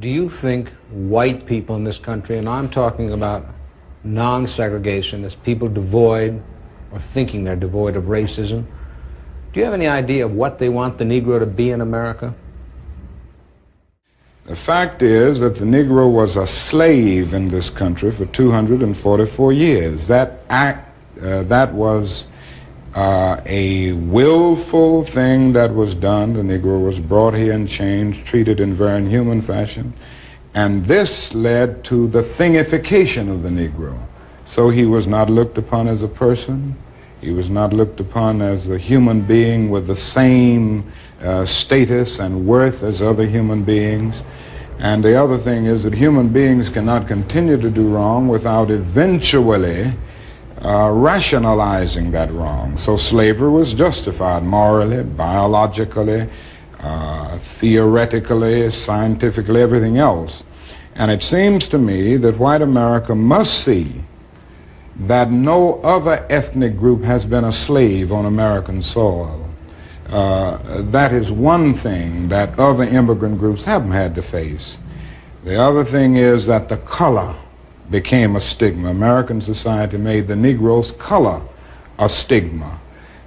Do you think white people in this country, and I'm talking about non-segregationists, people devoid or thinking they're devoid of racism, do you have any idea of what they want the Negro to be in America? The fact is that the Negro was a slave in this country for 244 years. That was a willful thing that was done. The Negro was brought here in chains, treated in very inhuman fashion, and this led to the thingification of the Negro. So he was not looked upon as a person. He was not looked upon as a human being with the same status and worth as other human beings. And the other thing is that human beings cannot continue to do wrong without eventually rationalizing that wrong. So slavery was justified morally, biologically, theoretically, scientifically, everything else. And it seems to me that white America must see that no other ethnic group has been a slave on American soil. That is one thing that other immigrant groups haven't had to face. The other thing is that the color became a stigma. American society made the Negro's color a stigma,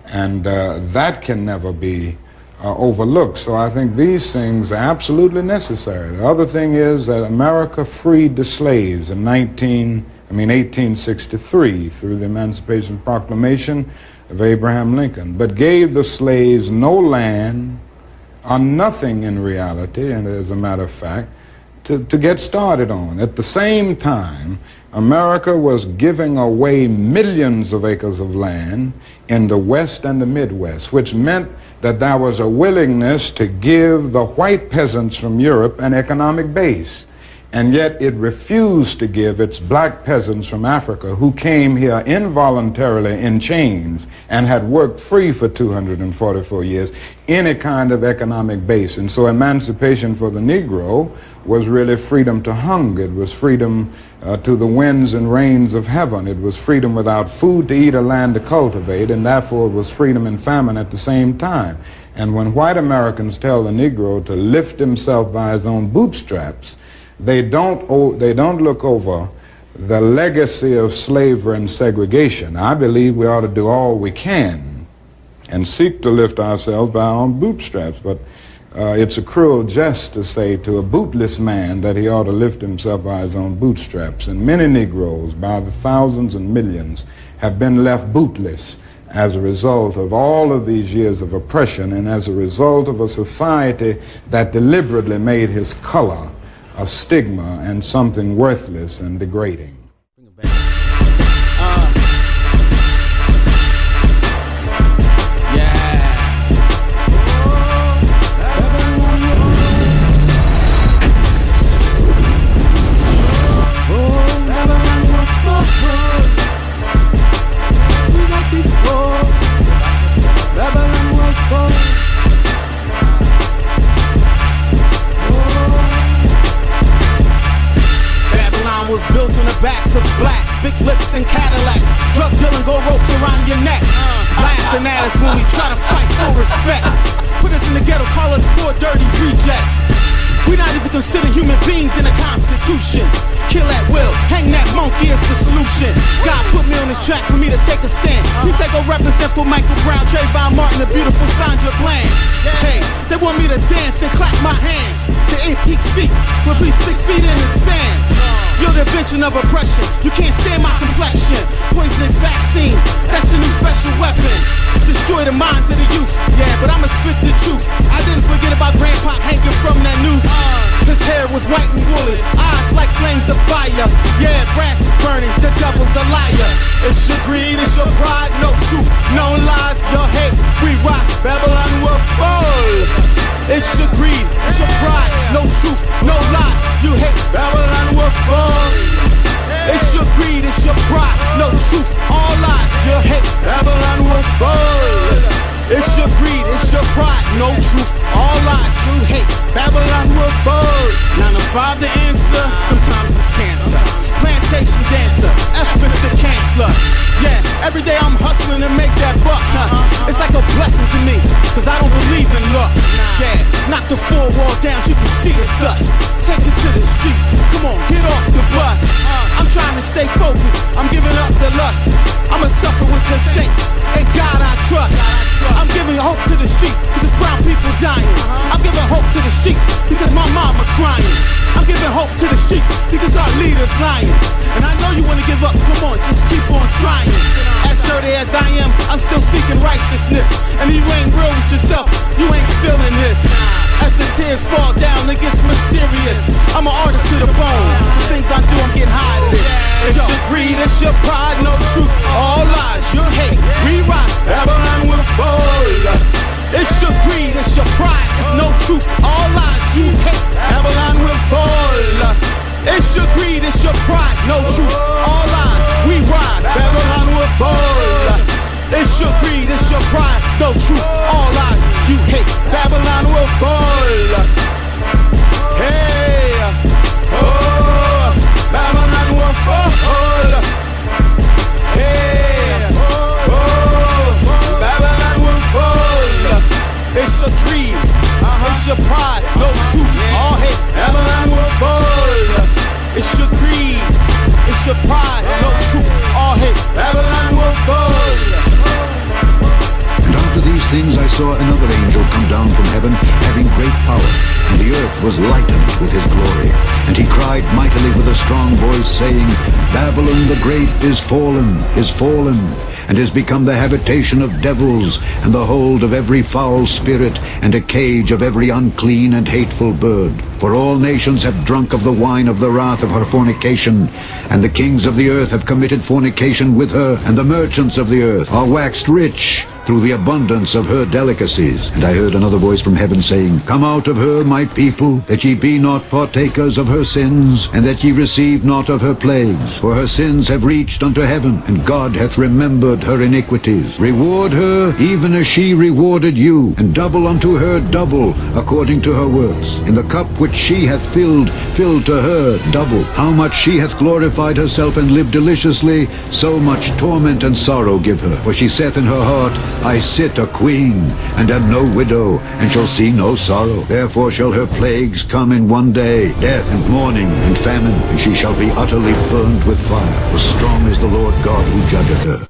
and that can never be overlooked. So I think these things are absolutely necessary. The other thing is that America freed the slaves in 1863 through the Emancipation Proclamation of Abraham Lincoln, but gave the slaves no land or nothing in reality, and as a matter of fact, to get started on. At the same time, America was giving away millions of acres of land in the West and the Midwest, which meant that there was a willingness to give the white peasants from Europe an economic base. And yet it refused to give its black peasants from Africa, who came here involuntarily in chains and had worked free for 244 years, any kind of economic base. And so emancipation for the Negro was really freedom to hunger. It was freedom to the winds and rains of heaven. It was freedom without food to eat or land to cultivate, and therefore it was freedom and famine at the same time. And when white Americans tell the Negro to lift himself by his own bootstraps, they don't look over the legacy of slavery and segregation. I believe we ought to do all we can and seek to lift ourselves by our own bootstraps, but it's a cruel jest to say to a bootless man that he ought to lift himself by his own bootstraps. And many Negroes, by the thousands and millions, have been left bootless as a result of all of these years of oppression and as a result of a society that deliberately made his color a stigma and something worthless and degrading. Was built on the backs of blacks, big lips and Cadillacs, drug dealing, go ropes around your neck, laughing at us when we try to fight for respect. Put us in the ghetto, call us poor dirty rejects. We not even consider human beings in the Constitution. Kill at will, hang that monkey is the solution. God put me on this track for me to take a stand. He said go represent for Michael Brown, Trayvon Martin, the beautiful Sandra Bland. Hey, they want me to dance and clap my hands. The 8 peak feet will be 6 feet in the sands. You're the invention of oppression, you can't stand my complexion. Poisonous vaccine, that's the new special weapon. Destroy the minds of the youth, yeah, but I'ma spit the truth. I didn't forget about Grandpa hanging from that noose. His hair was white and woolly, eyes like flames of fire. Yeah, brass is burning, the devil's a liar. It's your greed, it's your pride, no truth, no lies, your hate. We rock, Babylon will fall. It's your greed, it's your pride, no truth, no lies. You hate, Babylon will fall. It's your greed, it's your pride, no truth, all lies. You hate, Babylon will fall. It's your greed, it's your pride, no truth, all lies. You hate, Babylon will fall. 9 to 5 the answer, sometimes it's cancer. Plantation dancer, F Mr. Chancellor. Yeah, every day I'm hustling to make that buck. It's like a blessing to me, cause I don't believe in luck. Yeah, knock the 4 wall down, you can see it's us. Take it to the streets, come on, get off the bus. I'm trying to stay focused, I'm giving up the lust. I'ma suffer with the saints, and God I trust. I'm giving hope to the streets because brown people dying. I'm giving hope to the streets because my mama crying. I'm giving hope to the streets because our leaders lying. And I know you wanna give up, come on, just keep on trying. As dirty as I am, I'm still seeking righteousness. And if you ain't real with yourself, you ain't feeling this. As the tears fall down, it gets mysterious. I'm an artist to the bone. The things I do, I'm getting high to this. It's your greed, it's your pride, no truth, all lies, your hate. We rise, Babylon will fall. It's your greed, it's your pride, it's no truth, all lies, you hate. Babylon will fall. It's your greed, it's your pride, no truth, all lies. We rise, Babylon will fall. It's your greed, it's your pride, no truth, all lies, you hate. Babylon will fall. Hey, oh, Babylon will fall. Hey, oh, Babylon will fall. It's your greed, it's your pride, no truth, all hate. Babylon will fall. It's your greed, it's your pride, no truth, all hate. Babylon will fall. And after these things I saw another angel come down from heaven, having great power, and the earth was lightened with his glory. And he cried mightily with a strong voice, saying, Babylon the great is fallen, and is become the habitation of devils, and the hold of every foul spirit, and a cage of every unclean and hateful bird. For all nations have drunk of the wine of the wrath of her fornication, and the kings of the earth have committed fornication with her, and the merchants of the earth are waxed rich through the abundance of her delicacies. And I heard another voice from heaven saying, Come out of her, my people, that ye be not partakers of her sins, and that ye receive not of her plagues. For her sins have reached unto heaven, and God hath remembered her iniquities. Reward her, even as she rewarded you, and double unto her double, according to her works. In the cup which she hath filled, fill to her double. How much she hath glorified herself and lived deliciously, so much torment and sorrow give her. For she saith in her heart, I sit a queen, and am no widow, and shall see no sorrow. Therefore shall her plagues come in one day, death and mourning and famine, and she shall be utterly burned with fire. For strong is the Lord God who judgeth her.